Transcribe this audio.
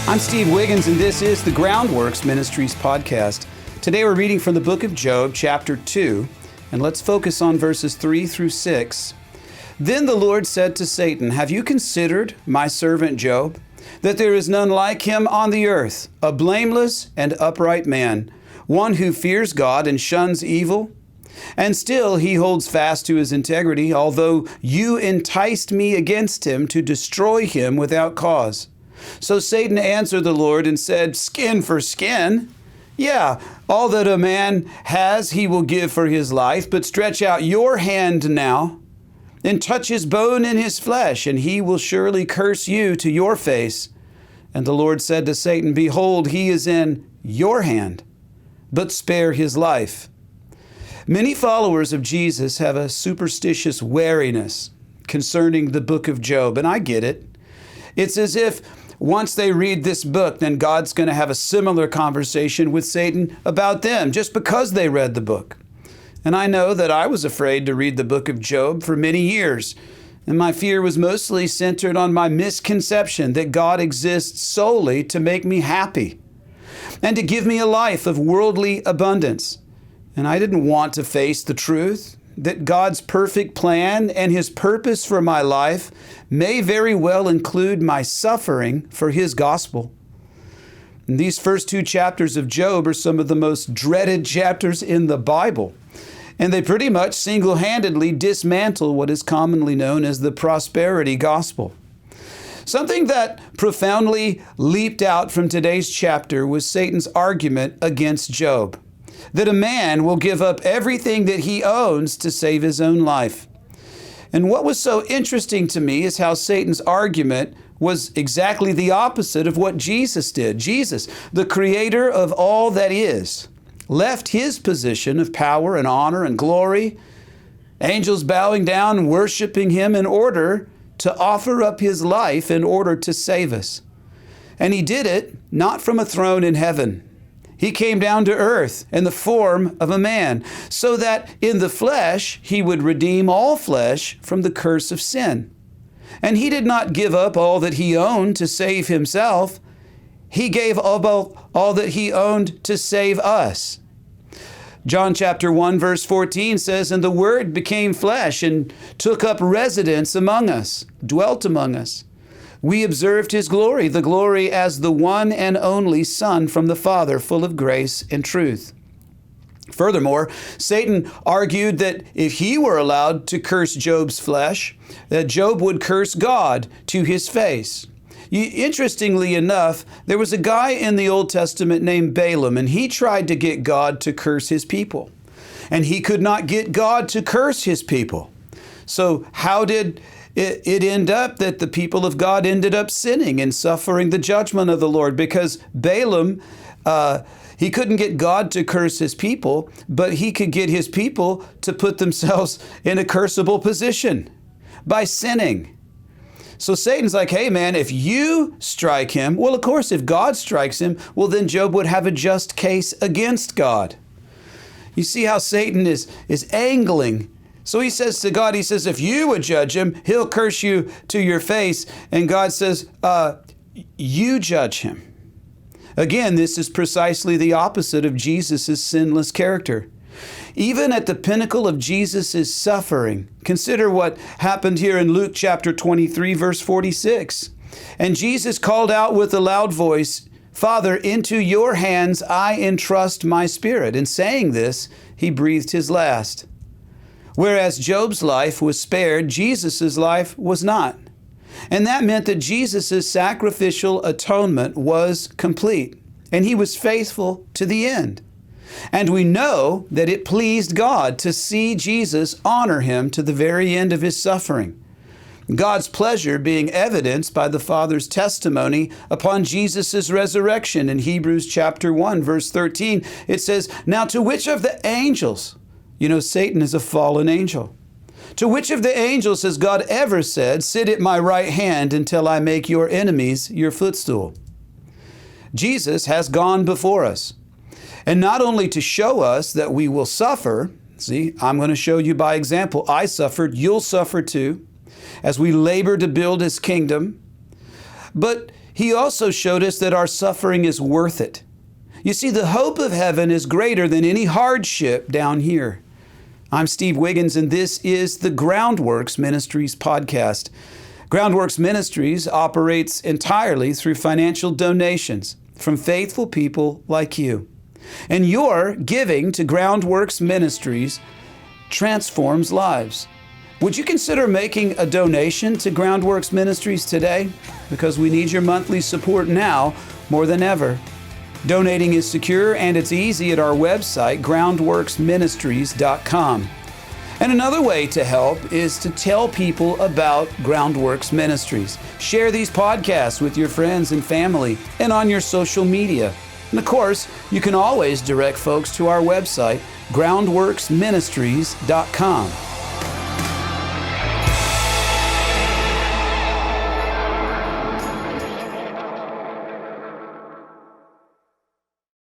I'm Steve Wiggins, and this is the Groundworks Ministries podcast. Today we're reading from the book of Job, chapter 2, and let's focus on verses 3 through 6. Then the Lord said to Satan, "Have you considered my servant Job, that there is none like him on the earth, a blameless and upright man, one who fears God and shuns evil? And still he holds fast to his integrity, although you enticed me against him to destroy him without cause." So Satan answered the Lord and said, "Skin for skin. Yeah, all that a man has he will give for his life, but stretch out your hand now and touch his bone and his flesh, and he will surely curse you to your face." And the Lord said to Satan, "Behold, he is in your hand, but spare his life." Many followers of Jesus have a superstitious wariness concerning the book of Job, and I get it. It's as if once they read this book, then God's going to have a similar conversation with Satan about them just because they read the book. And I know that I was afraid to read the book of Job for many years, and my fear was mostly centered on my misconception that God exists solely to make me happy and to give me a life of worldly abundance. And I didn't want to face the truth that God's perfect plan and His purpose for my life may very well include my suffering for His gospel. And these first two chapters of Job are some of the most dreaded chapters in the Bible. And they pretty much single-handedly dismantle what is commonly known as the prosperity gospel. Something that profoundly leaped out from today's chapter was Satan's argument against Job, that a man will give up everything that he owns to save his own life. And what was so interesting to me is how Satan's argument was exactly the opposite of what Jesus did. Jesus, the creator of all that is, left his position of power and honor and glory, angels bowing down and worshiping him, in order to offer up his life in order to save us. And he did it not from a throne in heaven. He came down to earth in the form of a man, so that in the flesh he would redeem all flesh from the curse of sin. And he did not give up all that he owned to save himself. He gave up all that he owned to save us. John chapter 1 verse 14 says, "And the Word became flesh and took up residence among us, dwelt among us. We observed His glory, the glory as the one and only Son from the Father, full of grace and truth." Furthermore, Satan argued that if he were allowed to curse Job's flesh, that Job would curse God to his face. Interestingly enough, there was a guy in the Old Testament named Balaam, and he tried to get God to curse his people. And he could not get God to curse his people. So how did it end up that the people of God ended up sinning and suffering the judgment of the Lord? Because Balaam, he couldn't get God to curse his people, but he could get his people to put themselves in a curseable position by sinning. So Satan's like, "Hey man, if you strike him," well, of course, if God strikes him, well, then Job would have a just case against God. You see how Satan is angling. So he says to God, he says, "If you would judge him, he'll curse you to your face." And God says, "You judge him." Again, this is precisely the opposite of Jesus' sinless character. Even at the pinnacle of Jesus' suffering, consider what happened here in Luke chapter 23, verse 46. "And Jesus called out with a loud voice, 'Father, into your hands I entrust my spirit.' And saying this, he breathed his last." Whereas Job's life was spared, Jesus' life was not. And that meant that Jesus' sacrificial atonement was complete, and he was faithful to the end. And we know that it pleased God to see Jesus honor him to the very end of his suffering. God's pleasure being evidenced by the Father's testimony upon Jesus' resurrection. In Hebrews chapter 1, verse 13, it says, "Now to which of the angels," you know, Satan is a fallen angel, "to which of the angels has God ever said, 'Sit at my right hand until I make your enemies your footstool'?" Jesus has gone before us. And not only to show us that we will suffer, see, I'm going to show you by example. I suffered, you'll suffer too, as we labor to build His kingdom. But He also showed us that our suffering is worth it. You see, the hope of heaven is greater than any hardship down here. I'm Steve Wiggins, and this is the Groundworks Ministries podcast. Groundworks Ministries operates entirely through financial donations from faithful people like you. And your giving to Groundworks Ministries transforms lives. Would you consider making a donation to Groundworks Ministries today? Because we need your monthly support now more than ever. Donating is secure and it's easy at our website, groundworksministries.com. And another way to help is to tell people about Groundworks Ministries. Share these podcasts with your friends and family and on your social media. And of course, you can always direct folks to our website, groundworksministries.com.